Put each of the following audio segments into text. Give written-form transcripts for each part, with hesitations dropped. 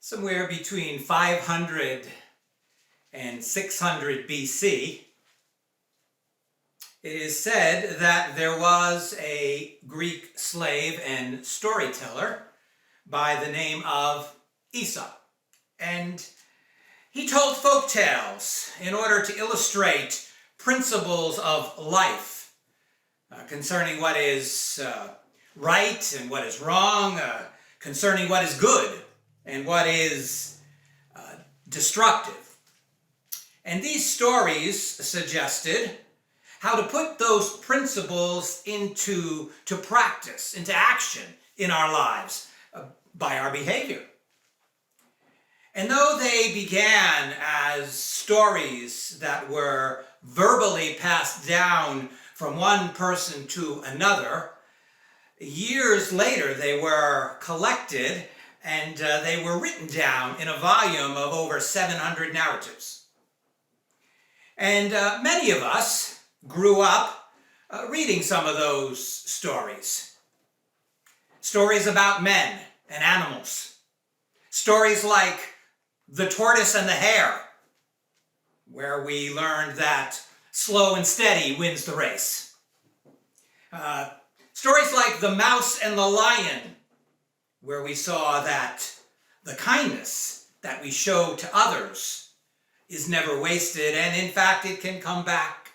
Somewhere between 500 and 600 BC, it is said that there was a Greek slave and storyteller by the name of Aesop. And he told folk tales in order to illustrate principles of life concerning what is right and what is wrong, concerning what is good and what is destructive. And these stories suggested how to put those principles into practice, into action in our lives by our behavior. And though they began as stories that were verbally passed down from one person to another, years later they were collected and they were written down in a volume of over 700 narratives. And many of us grew up reading some of those stories. Stories about men and animals. Stories like The Tortoise and the Hare, where we learned that slow and steady wins the race. Stories like The Mouse and the Lion, where we saw that the kindness that we show to others is never wasted, and in fact it can come back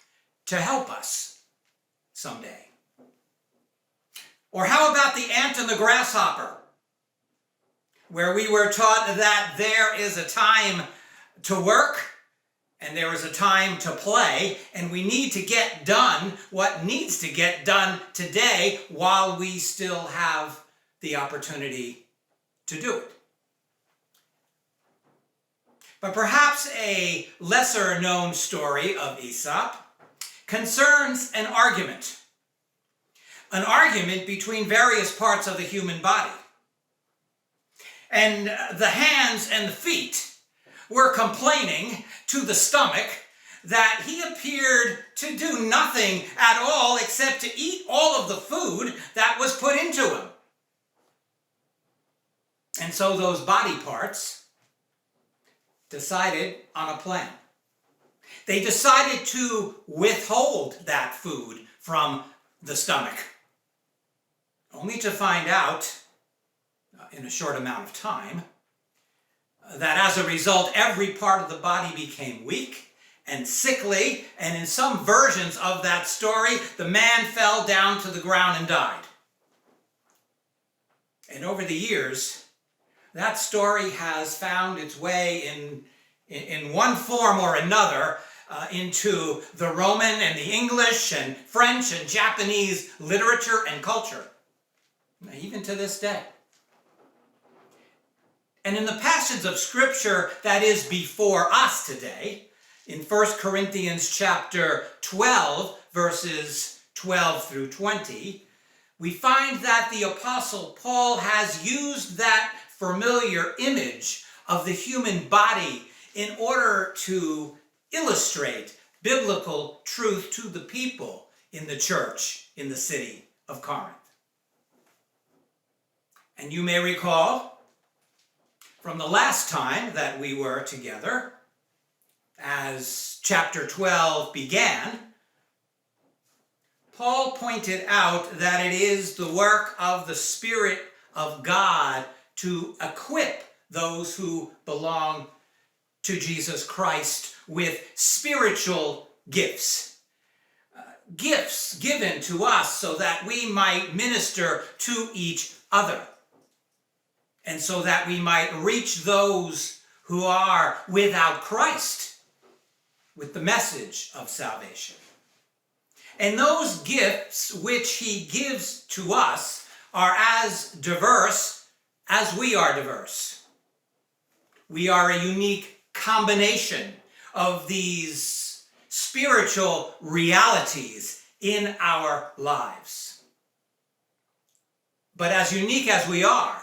to help us someday. Or how about The Ant and the Grasshopper, where we were taught that there is a time to work and there is a time to play, and we need to get done what needs to get done today while we still have the opportunity to do it. But perhaps a lesser known story of Aesop concerns an argument between various parts of the human body. And the hands and the feet were complaining to the stomach that he appeared to do nothing at all except to eat all of the food that was put into him. And so those body parts decided on a plan. They decided to withhold that food from the stomach, only to find out in a short amount of time that as a result every part of the body became weak and sickly, and in some versions of that story the man fell down to the ground and died. And over the years that story has found its way in one form or another into the Roman and the English and French and Japanese literature and culture, even to this day. And in the passage of Scripture that is before us today, in 1 Corinthians chapter 12, verses 12 through 20, we find that the Apostle Paul has used that familiar image of the human body in order to illustrate biblical truth to the people in the church in the city of Corinth. And you may recall from the last time that we were together, as chapter 12 began, Paul pointed out that it is the work of the Spirit of God to equip those who belong to Jesus Christ with spiritual gifts. Gifts given to us so that we might minister to each other, and so that we might reach those who are without Christ with the message of salvation. And those gifts which he gives to us are as diverse as we are diverse. We are a unique combination of these spiritual realities in our lives. But as unique as we are,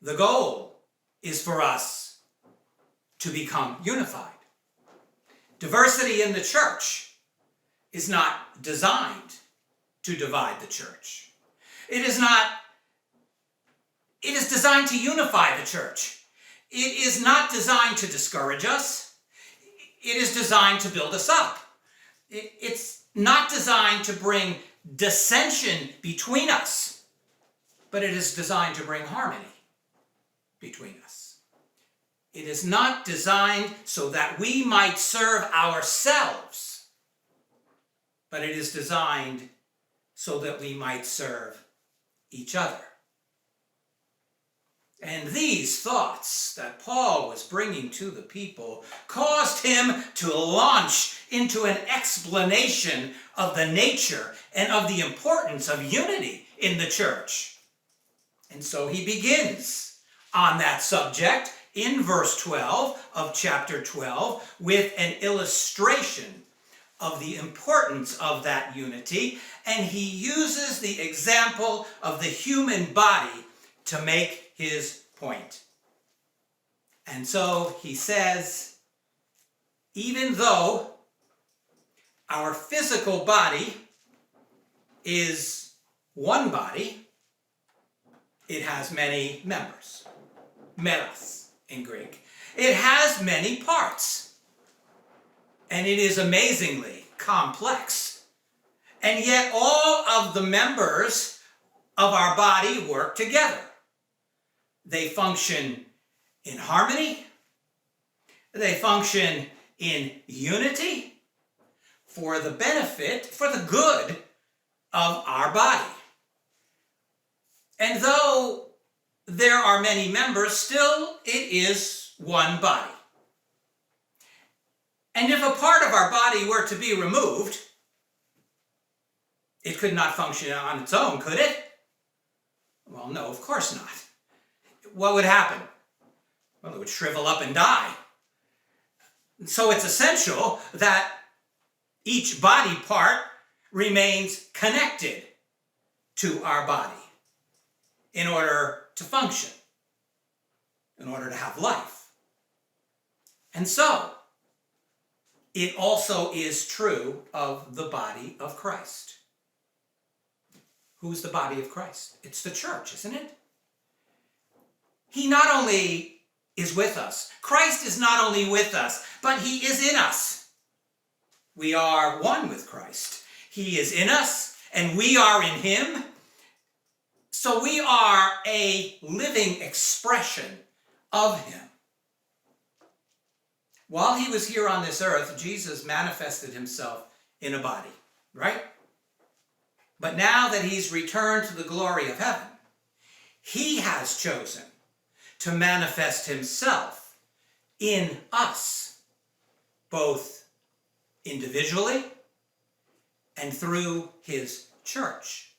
the goal is for us to become unified. Diversity in the church is not designed to divide the church. It is not It is designed to unify the church. It is not designed to discourage us. It is designed to build us up. It's not designed to bring dissension between us, but it is designed to bring harmony between us. It is not designed so that we might serve ourselves, but it is designed so that we might serve each other. And these thoughts that Paul was bringing to the people caused him to launch into an explanation of the nature and of the importance of unity in the church. And so he begins on that subject in verse 12 of chapter 12 with an illustration of the importance of that unity, and he uses the example of the human body to make his point. And so he says, even though our physical body is one body, it has many members. Meros in Greek. It has many parts. And it is amazingly complex. And yet all of the members of our body work together. They function in harmony. They function in unity for the benefit, for the good of our body. And though there are many members, still it is one body. And if a part of our body were to be removed, it could not function on its own, could it? Well, no, of course not. What would happen? Well, it would shrivel up and die. So it's essential that each body part remains connected to our body in order to function, in order to have life. And so, it also is true of the body of Christ. Who's the body of Christ? It's the church, isn't it? He not only is with us, Christ is not only with us, but he is in us. We are one with Christ. He is in us, and we are in him. So we are a living expression of him. While he was here on this earth, Jesus manifested himself in a body, right? But now that he's returned to the glory of heaven, he has chosen to manifest himself in us, both individually and through his church.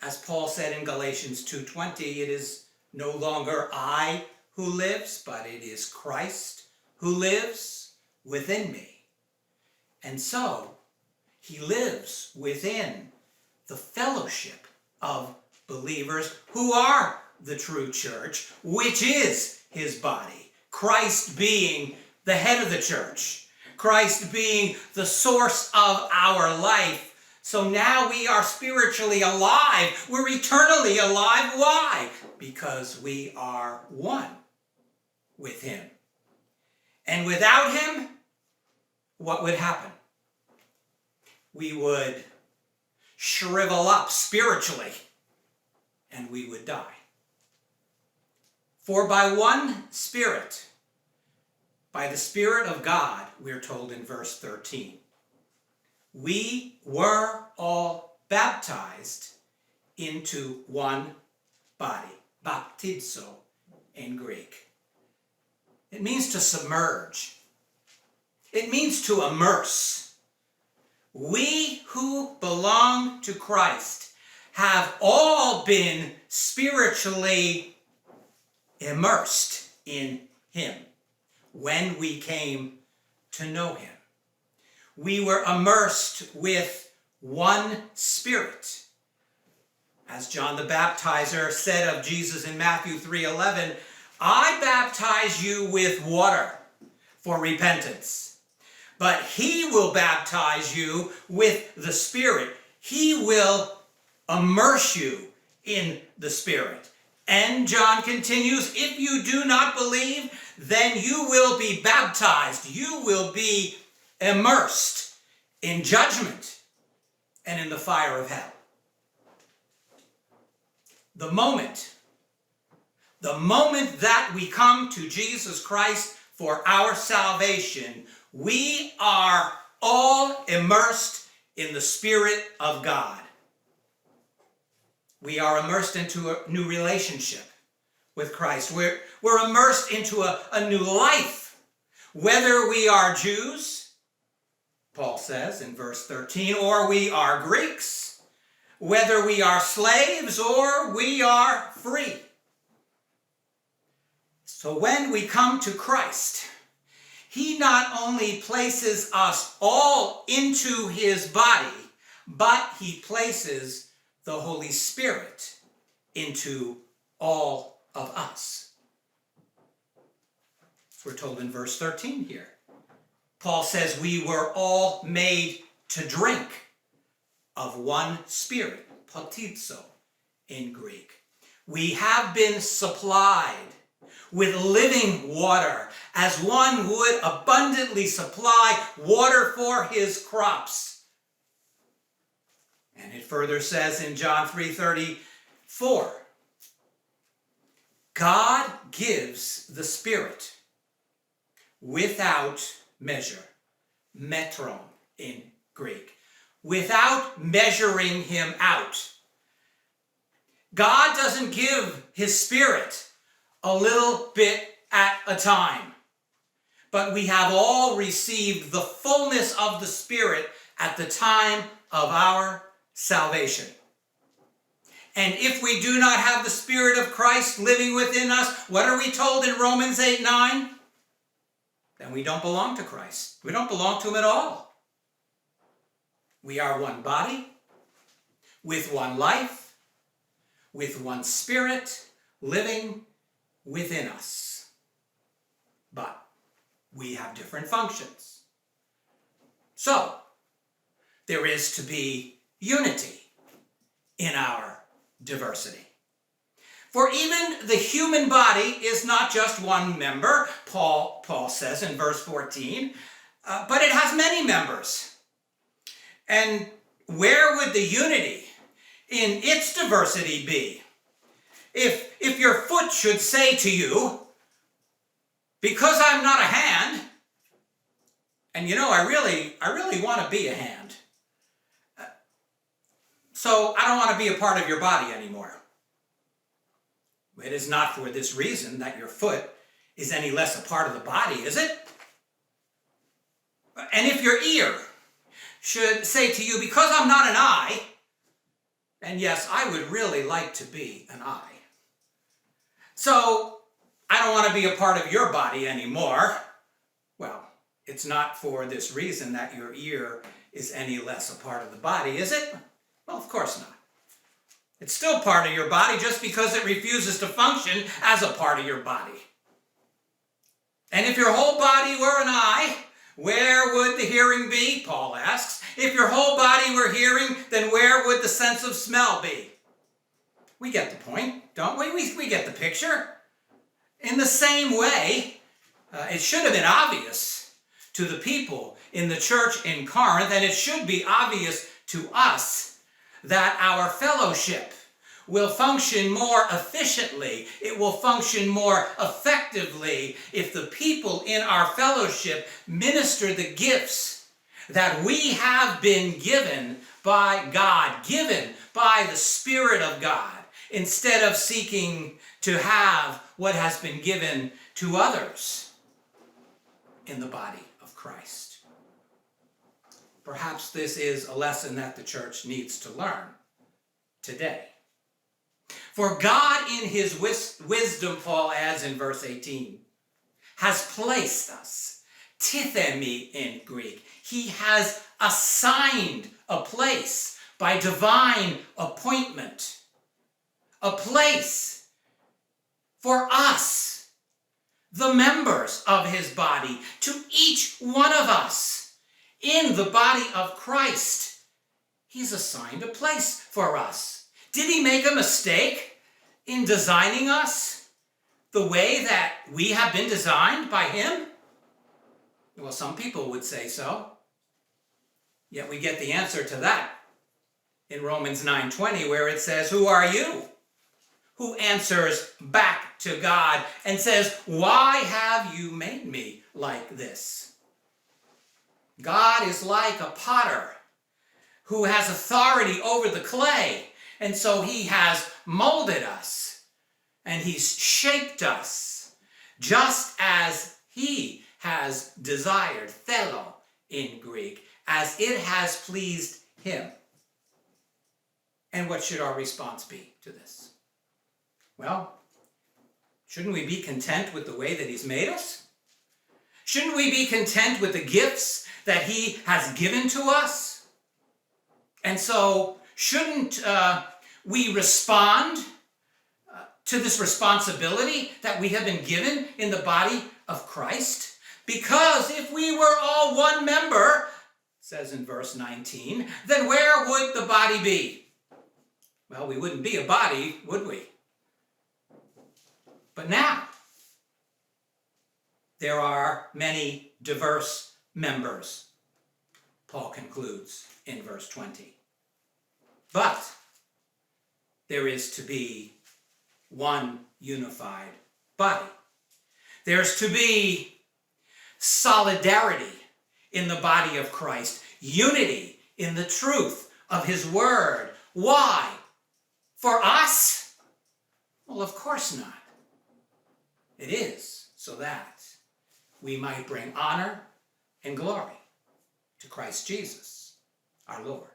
As Paul said in Galatians 2:20, it is no longer I who lives, but it is Christ who lives within me. And so he lives within the fellowship of believers who are the true church, which is his body. Christ being the head of the church. Christ being the source of our life. So now we are spiritually alive. We're eternally alive. Why? Because we are one with him. And without him, what would happen? We would shrivel up spiritually, and we would die. For by one Spirit, by the Spirit of God, we're told in verse 13, we were all baptized into one body. Baptizo in Greek. It means to submerge. It means to immerse. We who belong to Christ have all been spiritually immersed in him when we came to know him. We were immersed with one Spirit. As John the Baptizer said of Jesus in Matthew 3:11, I baptize you with water for repentance, but he will baptize you with the Spirit. He will immerse you in the Spirit. And John continues, if you do not believe, then you will be baptized. You will be immersed in judgment and in the fire of hell. The moment that we come to Jesus Christ for our salvation, we are all immersed in the Spirit of God. We are immersed into a new relationship with Christ. We're immersed into a new life. Whether we are Jews, Paul says in verse 13, or we are Greeks, whether we are slaves or we are free. So when we come to Christ, he not only places us all into his body, but he places the Holy Spirit into all of us. We're told in verse 13 here. Paul says we were all made to drink of one spirit, potizo in Greek. We have been supplied with living water, as one would abundantly supply water for his crops. And it further says in John 3:34, God gives the Spirit without measure, metron in Greek, without measuring him out. God doesn't give his Spirit a little bit at a time, but we have all received the fullness of the Spirit at the time of our salvation. And if we do not have the Spirit of Christ living within us, what are we told in Romans 8:9? Then we don't belong to Christ. We don't belong to him at all. We are one body, with one life, with one Spirit living within us. But we have different functions. So, there is to be unity in our diversity. For even the human body is not just one member, Paul says in verse 14, but it has many members. And where would the unity in its diversity be? If your foot should say to you, because I'm not a hand, and I really want to be a hand, so I don't want to be a part of your body anymore. It is not for this reason that your foot is any less a part of the body, is it? And if your ear should say to you, because I'm not an eye, and yes, I would really like to be an eye, so I don't want to be a part of your body anymore. Well, it's not for this reason that your ear is any less a part of the body, is it? Well, of course not. It's still part of your body just because it refuses to function as a part of your body. And if your whole body were an eye, where would the hearing be? Paul asks. If your whole body were hearing, then where would the sense of smell be? We get the point, don't we? We get the picture. In the same way, it should have been obvious to the people in the church in Corinth, and it should be obvious to us, that our fellowship will function more efficiently, it will function more effectively if the people in our fellowship minister the gifts that we have been given by God, given by the Spirit of God, instead of seeking to have what has been given to others in the body of Christ. Perhaps this is a lesson that the church needs to learn today. For God in his wisdom, Paul adds in verse 18, has placed us, tithemi in Greek. He has assigned a place by divine appointment. A place for us, the members of his body, to each one of us. In the body of Christ, he's assigned a place for us. Did he make a mistake in designing us the way that we have been designed by him? Well, some people would say so. Yet we get the answer to that in Romans 9:20, where it says, "Who are you?" Who answers back to God and says, "Why have you made me like this?" God is like a potter who has authority over the clay, and so he has molded us and he's shaped us just as he has desired, thelo in Greek, as it has pleased him. And what should our response be to this? Well, shouldn't we be content with the way that he's made us? Shouldn't we be content with the gifts that he has given to us? And so, shouldn't we respond to this responsibility that we have been given in the body of Christ? Because if we were all one member, it says in verse 19, then where would the body be? Well, we wouldn't be a body, would we? But now, there are many diverse members, Paul concludes in verse 20. But there is to be one unified body. There's to be solidarity in the body of Christ, unity in the truth of his word. Why? For us? Well, of course not. It is so that we might bring honor and glory to Christ Jesus, our Lord.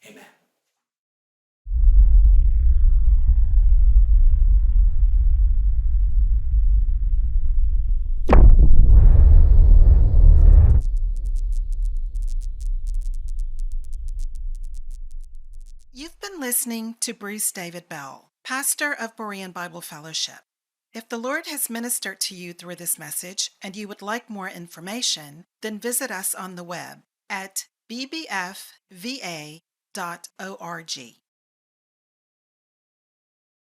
Amen. You've been listening to Bruce David Bell, pastor of Berean Bible Fellowship. If the Lord has ministered to you through this message and you would like more information, then visit us on the web at bbfva.org.